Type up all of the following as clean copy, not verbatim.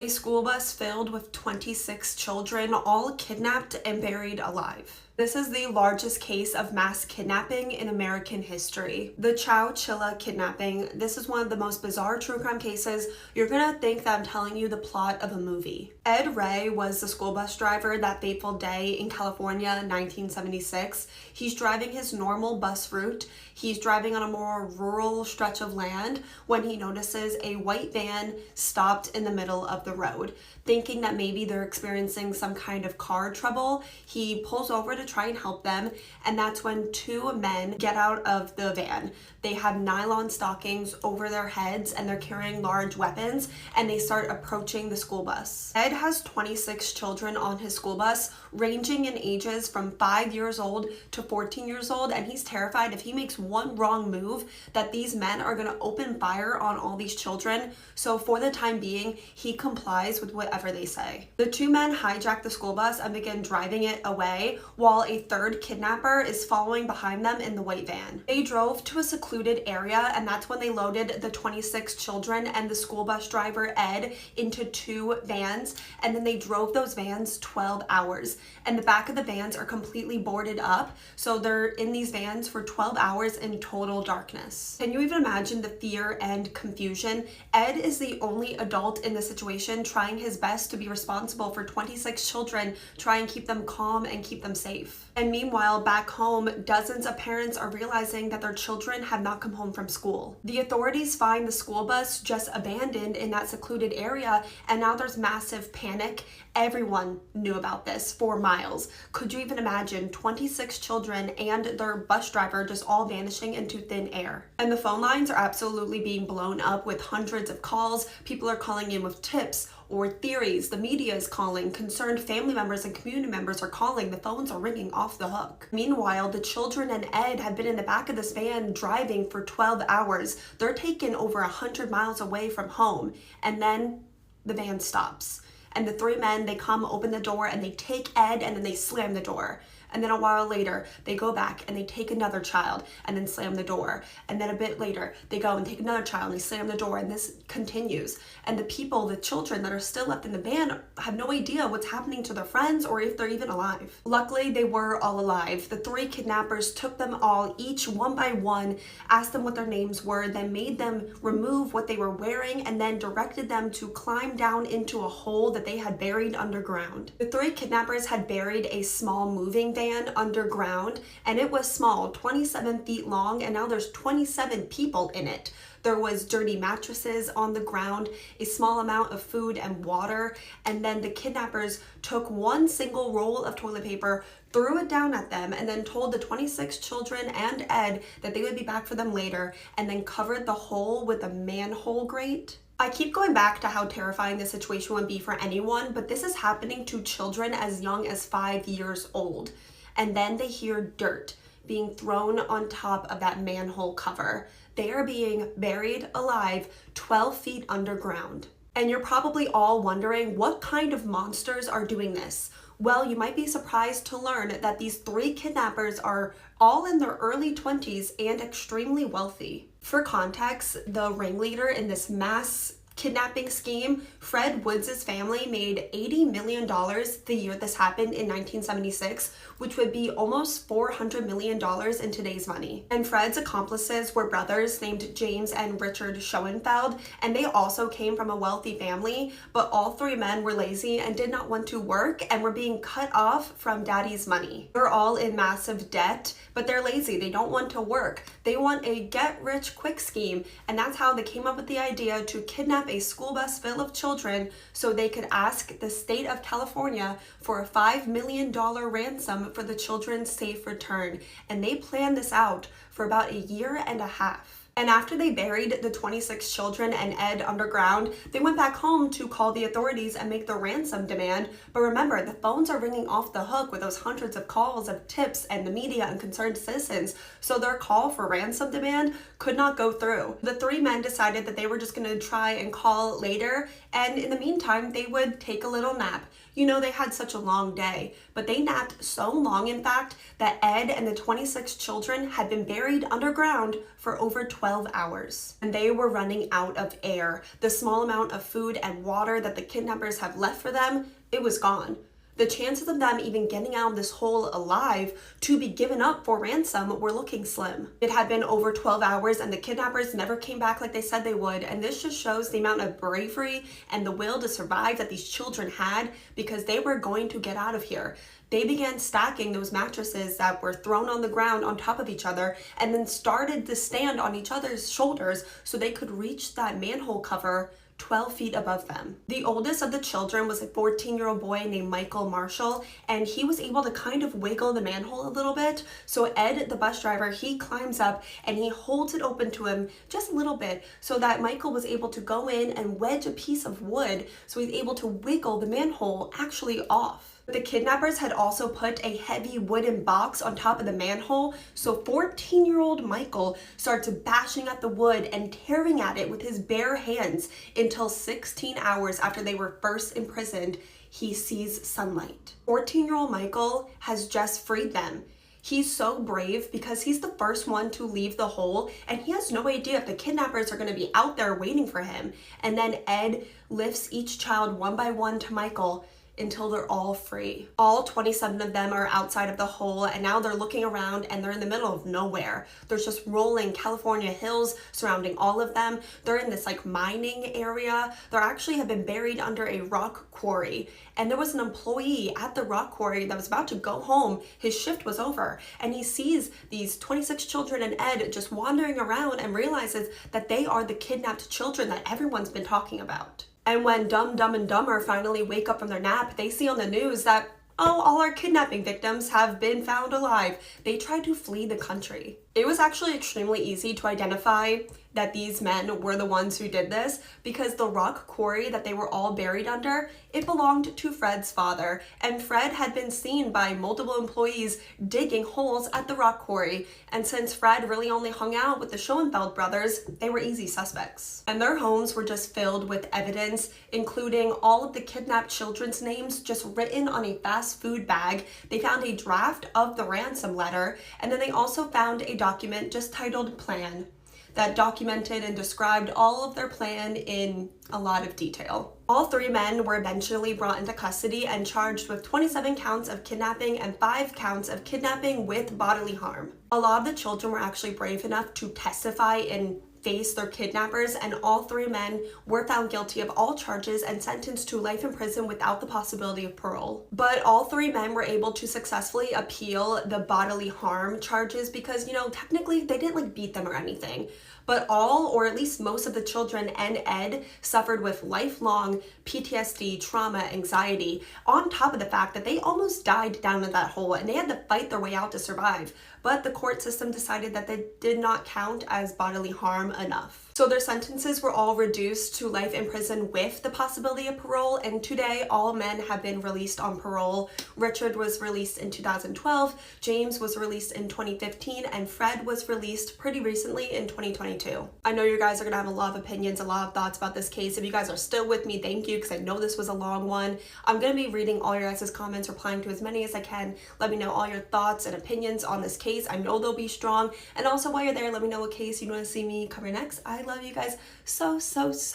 A school bus filled with 26 children, all kidnapped and buried alive. This is the largest case of mass kidnapping in American history. The Chowchilla kidnapping, this is one of the most bizarre true crime cases. You're gonna think that I'm telling you the plot of a movie. Ed Ray was the school bus driver that fateful day in California in 1976. He's driving his normal bus route. He's driving on a more rural stretch of land when he notices a white van stopped in the middle of the road. Thinking that maybe they're experiencing some kind of car trouble, he pulls over to try and help them, and that's when two men get out of the van. They have nylon stockings over their heads and they're carrying large weapons, and they start approaching the school bus. Ed has 26 children on his school bus, ranging in ages from 5 years old to 14 years old, and he's terrified if he makes one wrong move that these men are going to open fire on all these children. So for the time being, he complies with whatever they say. The two men hijack the school bus and begin driving it away, while a third kidnapper is following behind them in the white van. They drove to a secluded area, and that's when they loaded the 26 children and the school bus driver Ed into two vans, and then they drove those vans 12 hours. And the back of the vans are completely boarded up, so they're in these vans for 12 hours in total darkness. Can you even imagine the fear and confusion? Ed is the only adult in the situation, trying his best to be responsible for 26 children, try and keep them calm and keep them safe. And meanwhile, back home, dozens of parents are realizing that their children have not come home from school. The authorities find the school bus just abandoned in that secluded area, and now there's massive panic. Everyone knew about this for miles. Could you even imagine 26 children and their bus driver just all vanishing into thin air? And the phone lines are absolutely being blown up with hundreds of calls. People are calling in with tips or theories. The media is calling. Concerned family members and community members are calling. The phones are ringing off the hook. Meanwhile, the children and Ed have been in the back of this van driving for 12 hours. They're taken over 100 miles away from home. And then the van stops. And the three men, they come, open the door, and they take Ed, and then they slam the door. And then a while later, they go back and they take another child and then slam the door. And then a bit later, they go and take another child and they slam the door, and this continues. And the people, the children that are still left in the van, have no idea what's happening to their friends or if they're even alive. Luckily, they were all alive. The three kidnappers took them all, each one by one, asked them what their names were, then made them remove what they were wearing, and then directed them to climb down into a hole that they had buried underground. The three kidnappers had buried a small moving van underground, and it was small, 27 feet long, and now there's 27 people in it. There was dirty mattresses on the ground, a small amount of food and water, and then the kidnappers took one single roll of toilet paper, threw it down at them, and then told the 26 children and Ed that they would be back for them later, and then covered the hole with a manhole grate. I keep going back to how terrifying this situation would be for anyone, but this is happening to children as young as 5 years old. And then they hear dirt being thrown on top of that manhole cover. They are being buried alive 12 feet underground. And you're probably all wondering, what kind of monsters are doing this? Well, you might be surprised to learn that these three kidnappers are all in their early 20s and extremely wealthy. For context, the ringleader in this mass kidnapping scheme, Fred Woods' family made $80 million the year this happened in 1976, which would be almost $400 million in today's money. And Fred's accomplices were brothers named James and Richard Schoenfeld, and they also came from a wealthy family, but all three men were lazy and did not want to work and were being cut off from daddy's money. They're all in massive debt, but they're lazy. They don't want to work. They want a get-rich-quick scheme, and that's how they came up with the idea to kidnap a school bus full of children so they could ask the state of California for a $5 million ransom for the children's safe return. And they planned this out for about a year and a half. And after they buried the 26 children and Ed underground, they went back home to call the authorities and make the ransom demand. But remember, the phones are ringing off the hook with those hundreds of calls of tips and the media and concerned citizens. So their call for ransom demand could not go through. The three men decided that they were just going to try and call later. And in the meantime, they would take a little nap. You know, they had such a long day, but they napped so long, in fact, that Ed and the 26 children had been buried underground for over 12 hours, and they were running out of air. The small amount of food and water that the kidnappers have left for them, it was gone. The chances of them even getting out of this hole alive to be given up for ransom were looking slim. It had been over 12 hours and the kidnappers never came back like they said they would, and this just shows the amount of bravery and the will to survive that these children had, because they were going to get out of here. They began stacking those mattresses that were thrown on the ground on top of each other, and then started to stand on each other's shoulders so they could reach that manhole cover 12 feet above them. The oldest of the children was a 14-year-old boy named Michael Marshall, and he was able to kind of wiggle the manhole a little bit. So Ed, the bus driver, he climbs up and he holds it open to him just a little bit so that Michael was able to go in and wedge a piece of wood so he's able to wiggle the manhole actually off. The kidnappers had also put a heavy wooden box on top of the manhole, so 14-year-old Michael starts bashing at the wood and tearing at it with his bare hands until 16 hours after they were first imprisoned, he sees sunlight. 14-year-old Michael has just freed them. He's so brave because he's the first one to leave the hole, and he has no idea if the kidnappers are going to be out there waiting for him. And then Ed lifts each child one by one to Michael until they're all free. All 27 of them are outside of the hole, and now they're looking around and they're in the middle of nowhere. There's just rolling California hills surrounding all of them. They're in this like mining area. They actually have been buried under a rock quarry, and there was an employee at the rock quarry that was about to go home. His shift was over, and he sees these 26 children and Ed just wandering around and realizes that they are the kidnapped children that everyone's been talking about. And when Dumb and Dumber finally wake up from their nap, they see on the news that, oh, all our kidnapping victims have been found alive. They tried to flee the country. It was actually extremely easy to identify that these men were the ones who did this, because the rock quarry that they were all buried under, it belonged to Fred's father, and Fred had been seen by multiple employees digging holes at the rock quarry, and since Fred really only hung out with the Schoenfeld brothers, they were easy suspects. And their homes were just filled with evidence, including all of the kidnapped children's names just written on a fast food bag. They found a draft of the ransom letter, and then they also found a document just titled Plan that documented and described all of their plan in a lot of detail. All three men were eventually brought into custody and charged with 27 counts of kidnapping and 5 counts of kidnapping with bodily harm. A lot of the children were actually brave enough to testify and face their kidnappers, and all three men were found guilty of all charges and sentenced to life in prison without the possibility of parole. But all three men were able to successfully appeal the bodily harm charges because, technically they didn't beat them or anything. But all, or at least most of the children and Ed suffered with lifelong PTSD, trauma, anxiety, on top of the fact that they almost died down in that hole and they had to fight their way out to survive. But the court system decided that they did not count as bodily harm enough. So their sentences were all reduced to life in prison with the possibility of parole, and today all men have been released on parole. Richard was released in 2012, James was released in 2015, and Fred was released pretty recently in 2022. I know you guys are gonna have a lot of opinions, a lot of thoughts about this case. If you guys are still with me, thank you, because I know this was a long one. I'm gonna be reading all your guys' comments, replying to as many as I can. Let me know all your thoughts and opinions on this case. I know they'll be strong. And also while you're there, let me know what case you want to see me cover next. I love you guys so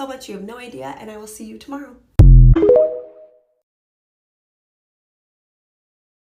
much. You have no idea, and I will see you tomorrow.